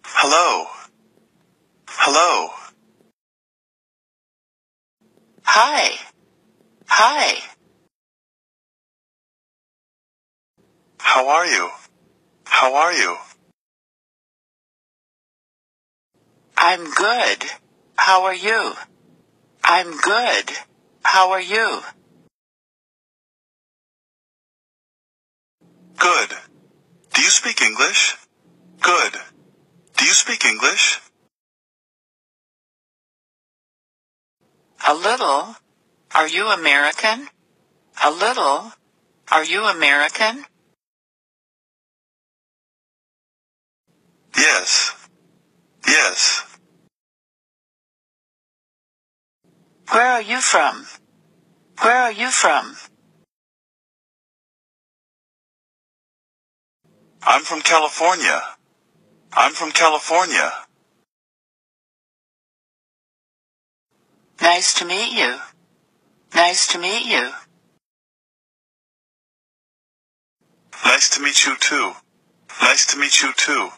Hello. Hello. Hi. Hi. How are you? How are you? I'm good. How are you? I'm good. How are you? Good. Do you speak English? Good. Do you speak English? A little. Are you American? A little. Are you American? Yes. Yes. Where are you from? Where are you from? I'm from California. I'm from California. Nice to meet you. Nice to meet you. Nice to meet you too. Nice to meet you too.